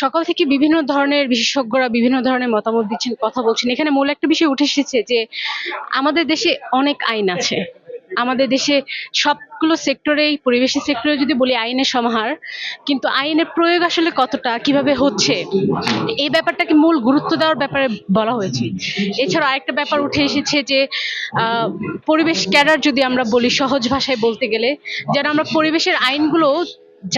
সকাল থেকে বিভিন্ন ধরনের বিশেষজ্ঞরা বিভিন্ন ধরনের মতামত দিচ্ছেন, কথা বলছেন। এখানে মূল একটা বিষয় উঠে এসেছে যে আমাদের দেশে অনেক আইন আছে। আমাদের দেশে সবগুলো সেক্টরেই, পরিবেশের সেক্টরে যদি বলি আইনের সমাহার, কিন্তু আইনের প্রয়োগ আসলে কতটা, কিভাবে হচ্ছে, এই ব্যাপারটাকে মূল গুরুত্ব দেওয়ার ব্যাপারে বলা হয়েছে। এছাড়া আরেকটা ব্যাপার উঠে এসেছে যে পরিবেশ ক্যাডার যদি আমরা বলি সহজ ভাষায় বলতে গেলে, যেন আমরা পরিবেশের আইনগুলো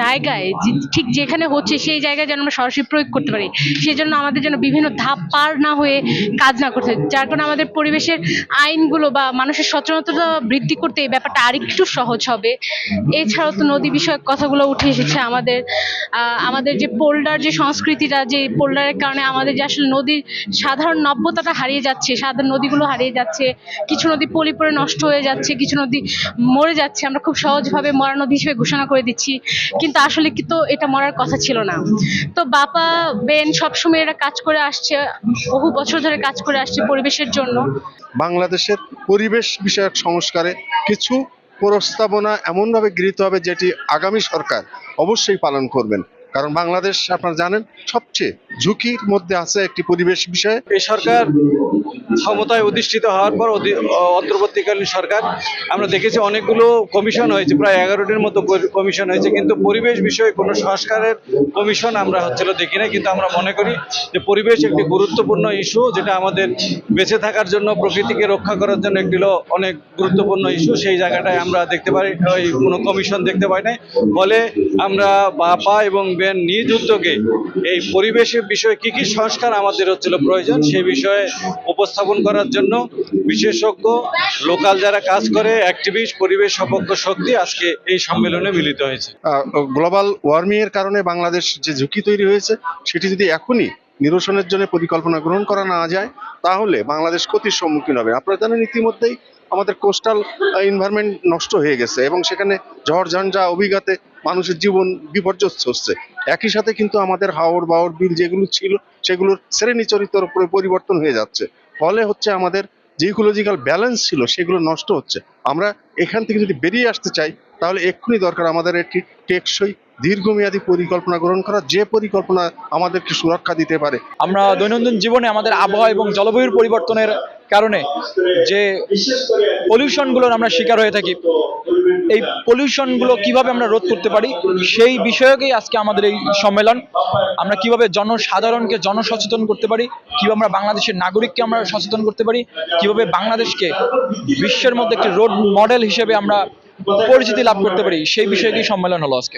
জায়গায় ঠিক যেখানে হচ্ছে সেই জায়গায় যেন আমরা সরাসরি প্রয়োগ করতে পারি, সেই জন্য আমাদের যেন বিভিন্ন ধাপ পার না হয়ে কাজ না করতে হয়। যার কারণে আমাদের পরিবেশের আইনগুলো বা মানুষের সচেতনতা বৃদ্ধি করতে এই ব্যাপারটা আরেকটু সহজ হবে। এছাড়াও তো নদী বিষয়ক কথাগুলো উঠে এসেছে। আমাদের যে পোল্ডার যে সংস্কৃতিটা, যে পোল্ডারের কারণে আমাদের যে আসলে নদীর সাধারণ নব্যতাটা হারিয়ে যাচ্ছে, সাধারণ নদীগুলো হারিয়ে যাচ্ছে, কিছু নদী পলি পড়ে নষ্ট হয়ে যাচ্ছে, কিছু নদী মরে যাচ্ছে। আমরা খুব সহজভাবে মরা নদী হিসেবে ঘোষণা করে দিচ্ছি, কিন্তু আসলে কি তো এটা মরার কথা ছিল না। তো বাপা বেন সবসময় এরা কাজ করে আসছে, বহু বছর ধরে কাজ করে আসছে পরিবেশের জন্য। বাংলাদেশের পরিবেশ বিষয়ক সংস্কারে কিছু প্রস্তাবনা এমনভাবে গৃহীত হবে যেটি আগামী সরকার অবশ্যই পালন করবেন, কারণ বাংলাদেশ আপনারা জানেন সবচেয়ে ঝুঁকির মধ্যে আছে একটি পরিবেশ বিষয়ে। এই সরকার ক্ষমতায় অধিষ্ঠিত হওয়ার পর অন্তর্বর্তীকালীন সরকার আমরা দেখেছি অনেকগুলো কমিশন হয়েছে, প্রায় 11টির মতো কমিশন হয়েছে, কিন্তু পরিবেশ বিষয়ে কোনো সংস্কারের কমিশন আমরা দেখি না। কিন্তু আমরা মনে করি যে পরিবেশ একটি গুরুত্বপূর্ণ ইস্যু, যেটা আমাদের বেঁচে থাকার জন্য, প্রকৃতিকে রক্ষা করার জন্য একটি অনেক গুরুত্বপূর্ণ ইস্যু। সেই জায়গাটায় আমরা দেখতে পাই কোনো কমিশন দেখতে পাই নাই। ফলে আমরা বাপা এবং বেন নিজ উদ্যোগে এই পরিবেশের বিষয়ে কি কি সংস্কার আমাদের প্রয়োজন সেই বিষয়ে উপস্থাপন করার জন্য বিশেষজ্ঞ, লোকাল যারা কাজ করে, অ্যাক্টিভিস্ট, পরিবেশ সপক্ষ শক্তি আজকে এই সম্মেলনে মিলিত হয়েছে। গ্লোবাল ওয়ার্মিং এর কারণে বাংলাদেশ যে ঝুঁকি তৈরি হয়েছে সেটি যদি এখনই নিরসনের জন্য পরিকল্পনা গ্রহণ করা না যায় তাহলে বাংলাদেশ ক্ষতির সম্মুখীন হবে। আপনারা জানেন ইতিমধ্যেই আমাদের কোস্টাল এনভায়রনমেন্ট নষ্ট হয়ে গেছে এবং সেখানে ঝড় ঝঞ্ঝা অভিঘাতে মানুষের জীবন বিপর্যস্ত হচ্ছে। একই সাথে কিন্তু আমাদের হাওর বাওর বিল যেগুলো ছিল সেগুলোর শ্রেণী চরিত্রের উপরে পরিবর্তন হয়ে যাচ্ছে। ফলে হচ্ছে আমাদের যে ইকোলজিক্যাল ব্যালেন্স ছিল সেগুলো নষ্ট হচ্ছে। আমরা এখান থেকে যদি বেরিয়ে আসতে চাই তাহলে এক্ষুনি দরকার আমাদের একটি টেকসই দীর্ঘমেয়াদী পরিকল্পনা গ্রহণ করা, যে পরিকল্পনা আমাদেরকে সুরক্ষা দিতে পারে। আমরা দৈনন্দিন জীবনে আমাদের আবহাওয়া এবং জলবায়ুর পরিবর্তনের কারণে যে পলিউশনগুলোর আমরা শিকার হয়ে থাকি, এই পলিউশনগুলো কিভাবে আমরা রোধ করতে পারি সেই বিষয়কেই আজকে আমাদের এই সম্মেলন। আমরা কিভাবে জনসাধারণকে জনসচেতন করতে পারি, কিভাবে আমরা বাংলাদেশের নাগরিককে আমরা সচেতন করতে পারি, কিভাবে বাংলাদেশকে বিশ্বের মধ্যে একটি রোড মডেল হিসেবে আমরা পরিচিতি লাভ করতে পারি, সেই বিষয়কেই সম্মেলন হলো আজকে।